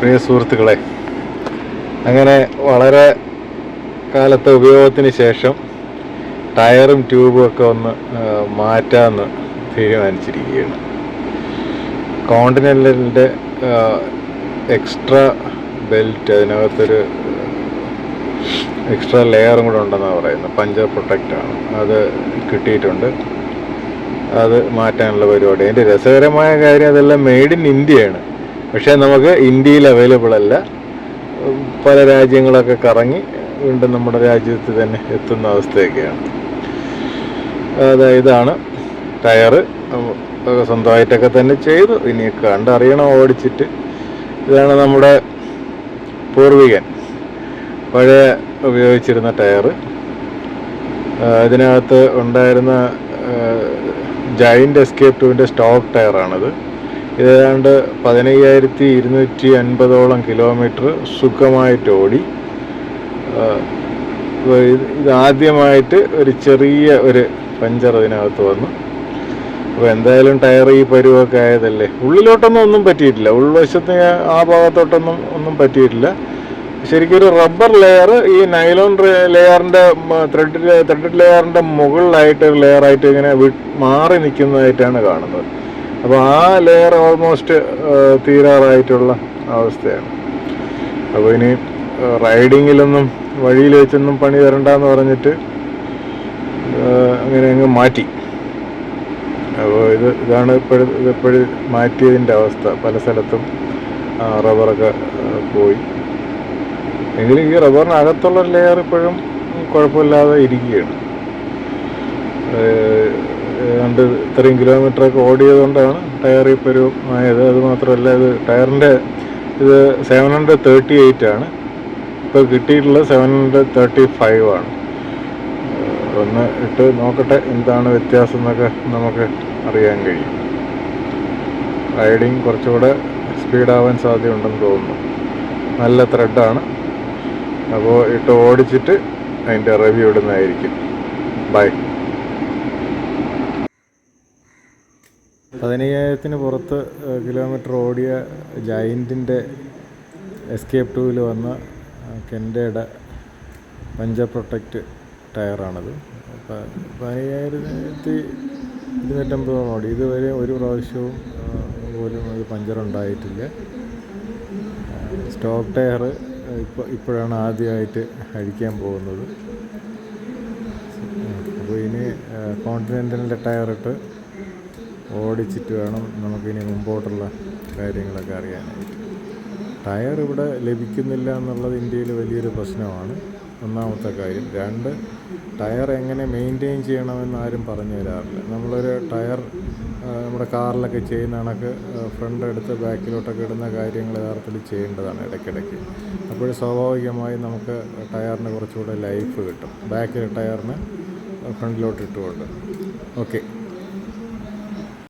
പ്രിയ സുഹൃത്തുക്കളെ, അങ്ങനെ വളരെ കാലത്തെ ഉപയോഗത്തിന് ശേഷം ടയറും ട്യൂബും ഒക്കെ ഒന്ന് മാറ്റാമെന്ന് തീരുമാനിച്ചിരിക്കുകയാണ്. കോണ്ടിനെൻ്റലിൻ്റെ എക്സ്ട്രാ ബെൽറ്റ്, അതിനകത്തൊരു എക്സ്ട്രാ ലെയറും കൂടെ ഉണ്ടെന്നാണ് പറയുന്നത്. പഞ്ചർ പ്രൊട്ടക്റ്റാണ്, അത് കിട്ടിയിട്ടുണ്ട്. അത് മാറ്റാനുള്ള പരിപാടി. അതിൻ്റെ രസകരമായ കാര്യം, അതെല്ലാം മെയ്ഡ് ഇൻ ഇന്ത്യയാണ്. പക്ഷേ നമുക്ക് ഇന്ത്യയിൽ അവൈലബിൾ അല്ല. പല രാജ്യങ്ങളൊക്കെ കറങ്ങി വീണ്ടും നമ്മുടെ രാജ്യത്ത് തന്നെ എത്തുന്ന അവസ്ഥയൊക്കെയാണ്. ഇതാണ് ടയറ്. സ്വന്തമായിട്ടൊക്കെ തന്നെ ചെയ്തു. ഇനി കണ്ടറിയണം ഓടിച്ചിട്ട്. ഇതാണ് നമ്മുടെ പൂർവികൻ പഴയ ഉപയോഗിച്ചിരുന്ന ടയറ്. ഇതിനകത്ത് ഉണ്ടായിരുന്ന ജയൻ്റ് എസ്കേപ്പ് 2ൻ്റെ സ്റ്റോക്ക് ടയറാണിത്. ഏതാണ്ട് 15,250 കിലോമീറ്റർ സുഖമായിട്ട് ഓടി. ഇതാദ്യമായിട്ട് ഒരു ചെറിയ ഒരു പഞ്ചർ ഇതിനകത്ത് വന്നു. അപ്പോൾ എന്തായാലും ടയർ ഈ പരുവൊക്കെ ആയതല്ലേ. ഉള്ളിലോട്ടൊന്നും ഒന്നും പറ്റിയിട്ടില്ല, ഉൾവശത്ത് ആ ഭാഗത്തോട്ടൊന്നും പറ്റിയിട്ടില്ല. ശരിക്കും ഒരു റബ്ബർ ലെയർ ഈ നൈലോൺ ലെയറിൻ്റെ ത്രെഡ് ലെയറിൻ്റെ മുകളിലായിട്ട് ഒരു ലെയറായിട്ട് ഇങ്ങനെ മാറി നിൽക്കുന്നതായിട്ടാണ് കാണുന്നത്. അപ്പോൾ ആ ലെയർ ഓൾമോസ്റ്റ് തീരാറായിട്ടുള്ള അവസ്ഥയാണ്. അപ്പോൾ ഇനി റൈഡിങ്ങിലൊന്നും വഴിയിൽ വെച്ചൊന്നും പണി തരണ്ടെന്ന് പറഞ്ഞിട്ട് അങ്ങനെ അങ്ങ് മാറ്റി. അപ്പോൾ ഇതാണ് ഇതെപ്പോഴും മാറ്റിയതിൻ്റെ അവസ്ഥ. പല സ്ഥലത്തും റബ്ബറൊക്കെ പോയി. എങ്കിലും ഈ റബ്ബറിനകത്തുള്ള ലെയർ ഇപ്പോഴും കുഴപ്പമില്ലാതെ ഇരിക്കുകയാണ്. ഏതാണ്ട് ഇത്രയും കിലോമീറ്ററൊക്കെ ഓടിയത് കൊണ്ടാണ് ടയർ ഇപ്പോൾ ആയത്. അതുമാത്രമല്ല, ടയറിൻ്റെ 738 ആണ്. ഇപ്പോൾ കിട്ടിയിട്ടുള്ളത് 735 ആണ്. ഒന്ന് ഇട്ട് നോക്കട്ടെ എന്താണ് വ്യത്യാസം എന്നൊക്കെ നമുക്ക് അറിയാൻ കഴിയും. റൈഡിങ് കുറച്ചുകൂടെ സ്പീഡാവാൻ സാധ്യതയുണ്ടെന്ന് തോന്നുന്നു. നല്ല ത്രെഡാണ്. അപ്പോൾ ഇട്ട് ഓടിച്ചിട്ട് അതിൻ്റെ റിവ്യൂ ഇടുന്നതായിരിക്കും. ബൈ. 15,000 പുറത്ത് കിലോമീറ്റർ ഓടിയ ജയൻറ്റിൻ്റെ എസ്കേപ്പ് 2-ൽ വന്ന കെൻഡയുടെ പഞ്ചർ പ്രൊട്ടക്റ്റ് ടയറാണത്. 15,250 ഓടി. ഇതുവരെ ഒരു പ്രാവശ്യവും പോലും അത് പഞ്ചറുണ്ടായിട്ടില്ല. സ്റ്റോക്ക് ടയർ ഇപ്പോഴാണ് ആദ്യമായിട്ട് അഴിക്കാൻ പോകുന്നത്. അപ്പോൾ ഇനി കോണ്ടിനെൻ്റലിൻ്റെ ടയറിട്ട് ഓടിച്ചിട്ട് വേണം നമുക്കിനി മുമ്പോട്ടുള്ള കാര്യങ്ങളൊക്കെ അറിയാനായിട്ട്. ടയർ ഇവിടെ ലഭിക്കുന്നില്ല എന്നുള്ളത് ഇന്ത്യയിൽ വലിയൊരു പ്രശ്നമാണ്, ഒന്നാമത്തെ കാര്യം. 2, ടയർ എങ്ങനെ മെയിൻറ്റെയിൻ ചെയ്യണമെന്ന് ആരും പറഞ്ഞു തരാറില്ല. നമ്മളൊരു ടയർ നമ്മുടെ കാറിലൊക്കെ ചെയ്യുന്ന കണക്ക് ഫ്രണ്ട് എടുത്ത് ബാക്കിലോട്ടൊക്കെ ഇടുന്ന കാര്യങ്ങൾ യഥാർത്ഥത്തിൽ ചെയ്യേണ്ടതാണ് ഇടയ്ക്കിടയ്ക്ക്. അപ്പോൾ സ്വാഭാവികമായും നമുക്ക് ടയറിന് കുറച്ചുകൂടെ ലൈഫ് കിട്ടും, ബാക്കിലെ ടയറിന് ഫ്രണ്ടിലോട്ട് ഇട്ടുകൊണ്ട്. ഓക്കെ.